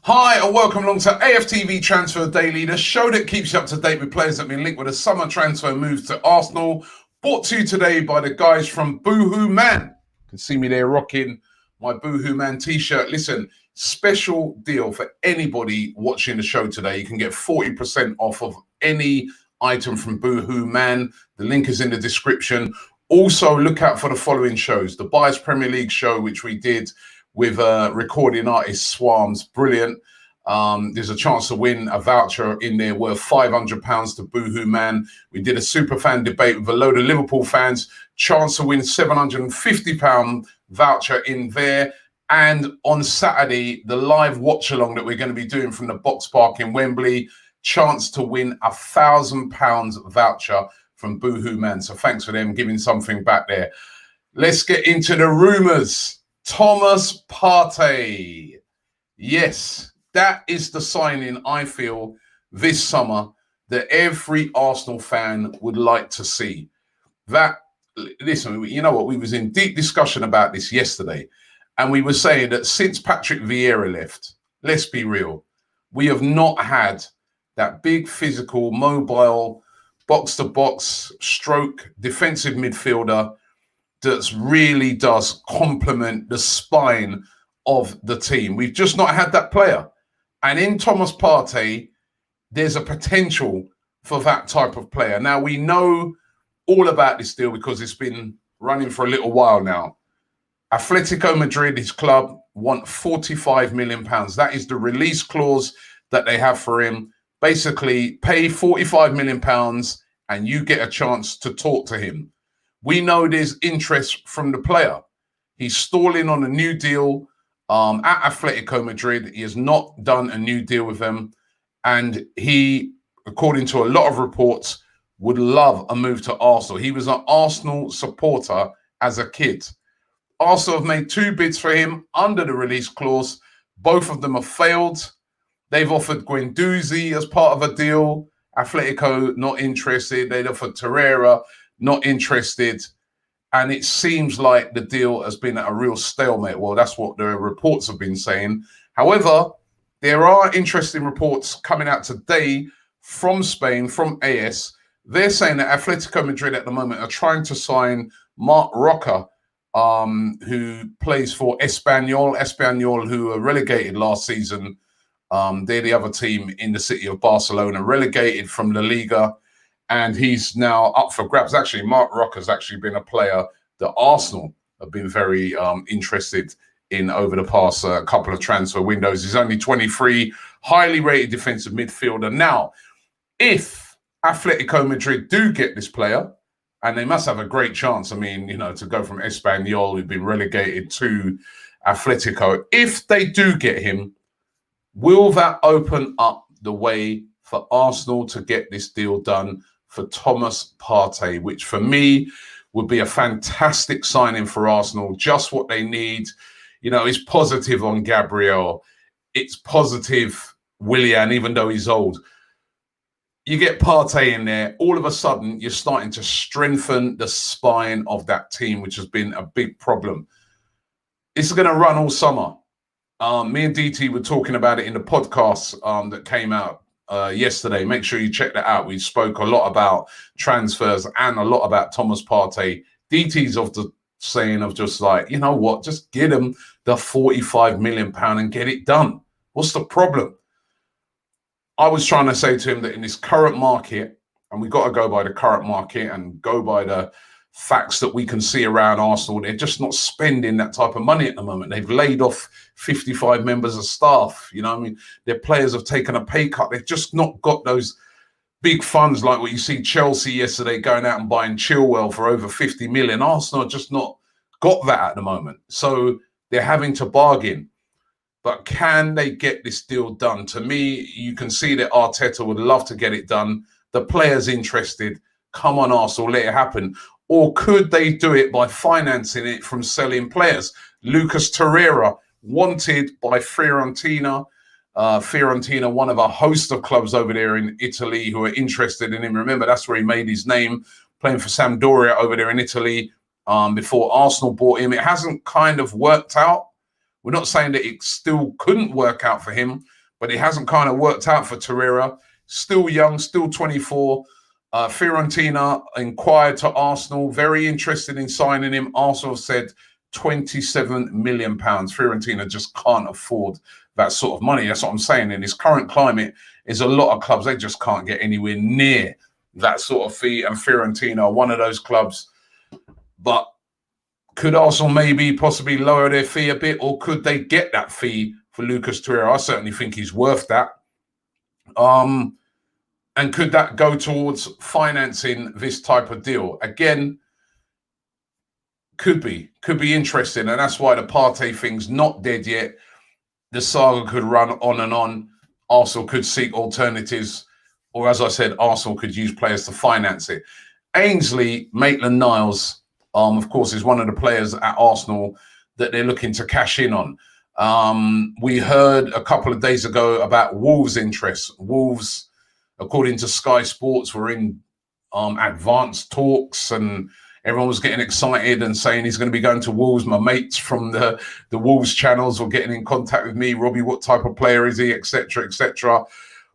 Hi and welcome along to AFTV Transfer Daily, the show that keeps you up to date with players that have been linked with a summer transfer move to Arsenal. Brought to you today by the guys from Boohoo Man. You can see me there rocking my Boohoo Man t-shirt. Listen, special deal for anybody watching the show today. You can get 40% off of any item from Boohoo Man. The link is in the description. Also, look out for the following shows. The Bias Premier League show, which we did with recording artist Swarms, brilliant. There's a chance to win a voucher in there worth £500 to Boohoo Man. We did a super fan debate with a load of Liverpool fans. Chance to win £750 voucher in there. And on Saturday, the live watch along that we're going to be doing from the Box Park in Wembley. Chance to win £1,000 voucher from Boohoo Man. So thanks for them giving something back there. Let's get into the rumours. Thomas Partey. Yes, that is the signing I feel this summer that every Arsenal fan would like to see. That, listen, you know what? We was in deep discussion about this yesterday, and we were saying that since Patrick Vieira left, let's be real, we have not had that big physical, mobile, box-to-box stroke defensive midfielder that really does complement the spine of the team. We've just not had that player. And in Thomas Partey, there's a potential for that type of player. Now, we know all about this deal because it's been running for a little while now. Atletico Madrid, his club, want £45 million. That is the release clause that they have for him. Basically, pay £45 million and you get a chance to talk to him. We know there's interest from the player. He's stalling on a new deal at Atletico Madrid. He has not done a new deal with them. And he, according to a lot of reports, would love a move to Arsenal. He was an Arsenal supporter as a kid. Arsenal have made 2 bids for him under the release clause. Both of them have failed. They've offered Guendouzi as part of a deal. Atletico not interested. They'd offered Torreira, not interested. And it seems like the deal has been at a real stalemate. Well, that's what the reports have been saying. However, there are interesting reports coming out today from Spain, from AS. They're saying that Atletico Madrid at the moment are trying to sign Marc Roca, who plays for Espanyol, who were relegated last season. They're the other team in the city of Barcelona, relegated from La Liga. And he's now up for grabs. Actually, Marc Roca has actually been a player that Arsenal have been very interested in over the past couple of transfer windows. He's only 23, highly rated defensive midfielder. Now, if Atletico Madrid do get this player, and they must have a great chance, I mean, you know, to go from Espanyol, who've been relegated, to Atletico, if they do get him, will that open up the way for Arsenal to get this deal done for Thomas Partey, which for me would be a fantastic signing for Arsenal, just what they need. You know, it's positive on Gabriel. It's positive Willian, even though he's old. You get Partey in there, all of a sudden you're starting to strengthen the spine of that team, which has been a big problem. This is going to run all summer. Me and DT were talking about it in the podcast that came out yesterday. Make sure you check that out. We spoke a lot about transfers and a lot about Thomas Partey. DT's of the saying of just like, you know what, just get him the £45 million and get it done. What's the problem? I was trying to say to him that in this current market, and we've got to go by the current market and go by the facts that we can see around Arsenal, they're just not spending that type of money at the moment. They've laid off 55 members of staff. You know what I mean? Their players have taken a pay cut. They've just not got those big funds like what you see Chelsea yesterday going out and buying Chilwell for over 50 million. Arsenal have just not got that at the moment. So they're having to bargain. But can they get this deal done? To me, you can see that Arteta would love to get it done. The players interested. Come on, Arsenal, let it happen. Or could they do it by financing it from selling players? Lucas Torreira, wanted by Fiorentina. Fiorentina, one of a host of clubs over there in Italy who are interested in him. Remember, that's where he made his name, playing for Sampdoria over there in Italy before Arsenal bought him. It hasn't kind of worked out. We're not saying that it still couldn't work out for him, but it hasn't kind of worked out for Torreira. Still young, still 24. Fiorentina inquired to Arsenal, very interested in signing him. Arsenal said £27 million. Fiorentina just can't afford that sort of money. That's what I'm saying. In this current climate, is a lot of clubs, they just can't get anywhere near that sort of fee. And Fiorentina are one of those clubs. But could Arsenal maybe possibly lower their fee a bit, or could they get that fee for Lucas Torreira? I certainly think he's worth that. And could that go towards financing this type of deal? Again, could be interesting. And that's why the Partey thing's not dead yet. The saga could run on and on. Arsenal could seek alternatives. Or as I said, Arsenal could use players to finance it. Ainsley Maitland-Niles, of course, is one of the players at Arsenal that they're looking to cash in on. We heard a couple of days ago about Wolves' interest. Wolves, according to Sky Sports, were in advanced talks, and everyone was getting excited and saying he's going to be going to Wolves. My mates from the Wolves channels were getting in contact with me. Robbie, what type of player is he, etc., etc.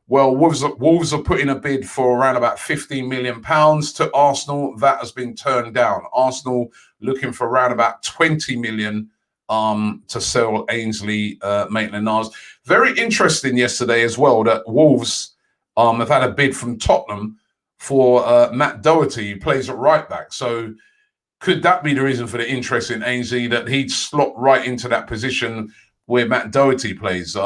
Well, Wolves are putting a bid for around about £15 million to Arsenal. That has been turned down. Arsenal looking for around about 20 million to sell Ainsley Maitland-Niles. Very interesting yesterday as well that Wolves have had a bid from Tottenham for Matt Doherty, who plays at right back. So could that be the reason for the interest in Ainsley, that he'd slot right into that position where Matt Doherty plays?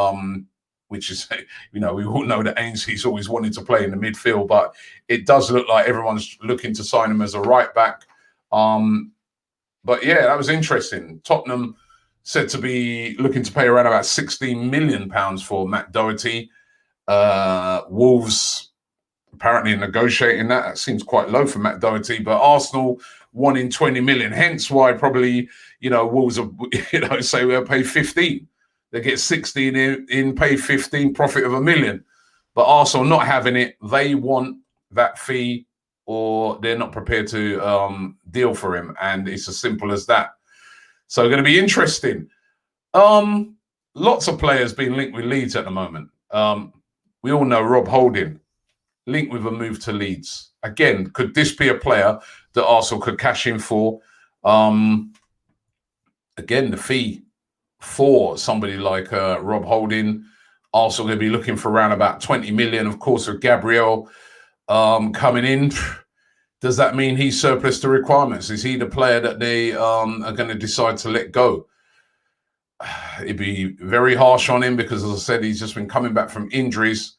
Which is, we all know that Ainsley's always wanted to play in the midfield, but it does look like everyone's looking to sign him as a right back. But yeah, that was interesting. Tottenham said to be looking to pay around about £16 million for Matt Doherty. Wolves apparently negotiating that. That seems quite low for Matt Doherty, but Arsenal wanting 20 million. Hence why probably, Wolves are, say we'll pay 15. They get 16 in, pay 15, profit of £1 million. But Arsenal not having it. They want that fee, or they're not prepared to deal for him. And it's as simple as that. So going to be interesting. Lots of players being linked with Leeds at the moment. We all know Rob Holding linked with a move to Leeds. Again, could this be a player that Arsenal could cash in for? Again, the fee for somebody like Rob Holding, Arsenal going to be looking for around about 20 million. Of course, with Gabriel coming in, does that mean he's surplus to requirements? Is he the player that they are going to decide to let go? It'd be very harsh on him because, as I said, he's just been coming back from injuries.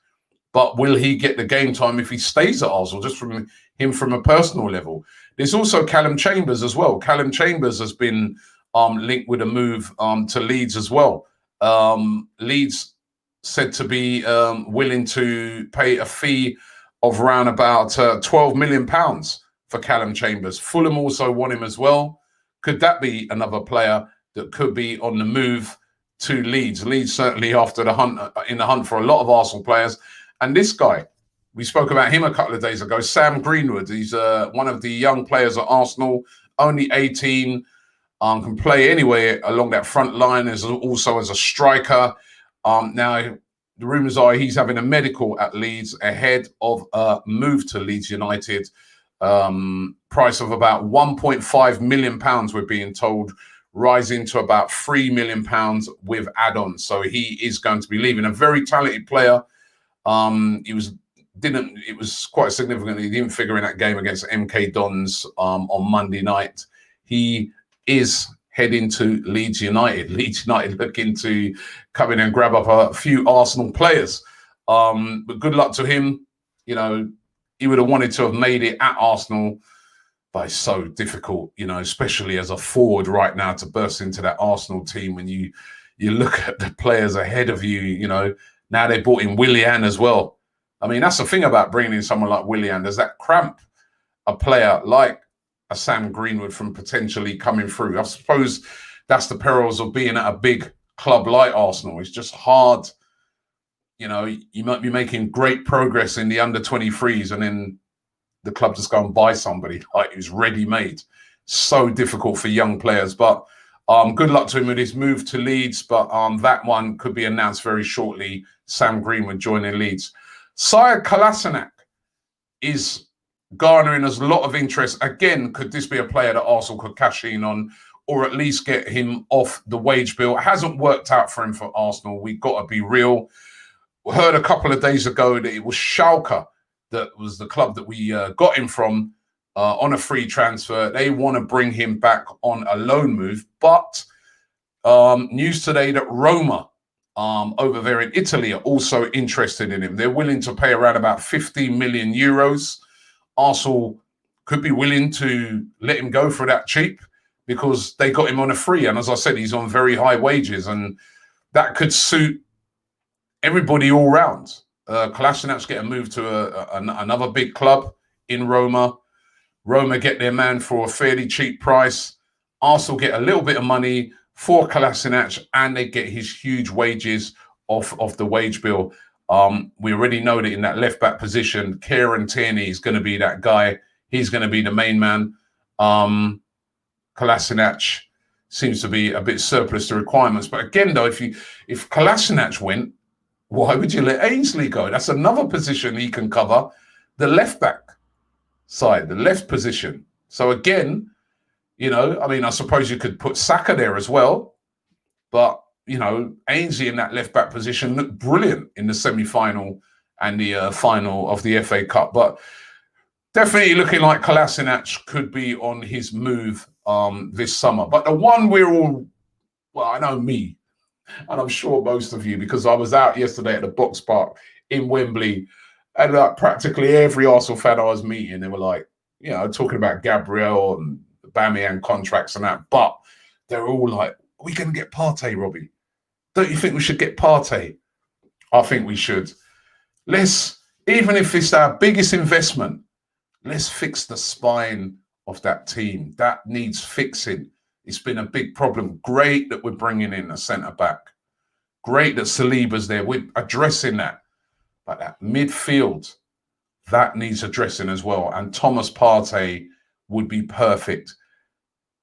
But will he get the game time if he stays at Arsenal, just from a personal level? There's also Callum Chambers as well. Callum Chambers has been linked with a move to Leeds as well. Leeds said to be willing to pay a fee of around about £12 million for Callum Chambers. Fulham also want him as well. Could that be another player that could be on the move to Leeds? Leeds certainly after in the hunt for a lot of Arsenal players. And this guy, we spoke about him a couple of days ago, Sam Greenwood. He's one of the young players at Arsenal, only 18, can play anywhere along that front line, also as a striker. Now, the rumours are he's having a medical at Leeds ahead of a move to Leeds United. Price of about £1.5 million, we're being told, rising to about £3 million with add-ons. So he is going to be leaving. A very talented player. It was quite significant. He didn't figure in that game against MK Dons on Monday night. He is heading to Leeds United. Leeds United looking to come in and grab up a few Arsenal players. But good luck to him. He would have wanted to have made it at Arsenal, but it's so difficult, especially as a forward right now, to burst into that Arsenal team when you look at the players ahead of you, Now they brought in Willian as well. I mean, that's the thing about bringing in someone like Willian. Does that cramp a player like a Sam Greenwood from potentially coming through? I suppose that's the perils of being at a big club like Arsenal. It's just hard. You might be making great progress in the under-23s and then the club just go and buy somebody like who's ready-made. So difficult for young players. But Good luck to him with his move to Leeds, but that one could be announced very shortly. Sam Greenwood joining Leeds. Aleksandar Kolasinac is garnering us a lot of interest. Again, could this be a player that Arsenal could cash in on, or at least get him off the wage bill? It hasn't worked out for him for Arsenal. We've got to be real. We heard a couple of days ago that it was Schalke that was the club that we got him from on a free transfer. They want to bring him back on a loan move, but news today that Roma over there in Italy are also interested in him. They're willing to pay around about 15 million euros. Arsenal could be willing to let him go for that cheap because they got him on a free. And as I said, he's on very high wages, and that could suit everybody all round. Kolasinac get a move to another big club in Roma. Roma get their man for a fairly cheap price. Arsenal get a little bit of money for Kolasinac, and they get his huge wages off the wage bill. We already know that in that left-back position, Kieran Tierney is going to be that guy. He's going to be the main man. Kolasinac seems to be a bit surplus to requirements. But again, though, if Kolasinac went, why would you let Ainsley go? That's another position he can cover, the left-back side, the left position. So again, you know, I mean, I suppose you could put Saka there as well. But, you know, Ainsley in that left-back position looked brilliant in the semi-final and the final of the FA Cup. But definitely looking like Kolasinac could be on his move this summer. But the one we're all, well, I know me, and I'm sure most of you, because I was out yesterday at the Box Park in Wembley, and like practically every Arsenal fan I was meeting, they were like, you know, talking about Gabriel and Bamian contracts and that. But they're all like, are we going to get Partey, Robbie? Don't you think we should get Partey? I think we should. Let's, even if it's our biggest investment, let's fix the spine of that team. That needs fixing. It's been a big problem. Great that we're bringing in a centre-back. Great that Saliba's there. We're addressing that. But that midfield, that needs addressing as well. And Thomas Partey would be perfect.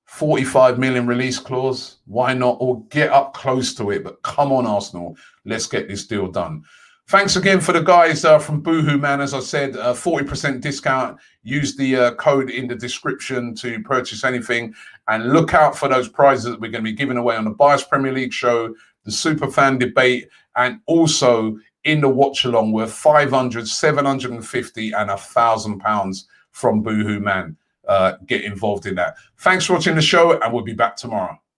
45 million release clause. Why not? Or get up close to it. But come on, Arsenal. Let's get this deal done. Thanks again for the guys from Boohoo Man. As I said, 40% discount. Use the code in the description to purchase anything. And look out for those prizes that we're going to be giving away on the Bias Premier League show, the Superfan debate, and also in the watch along worth 500, 750 and £1,000 from Boohoo Man. Get involved in that. Thanks for watching the show, and we'll be back tomorrow.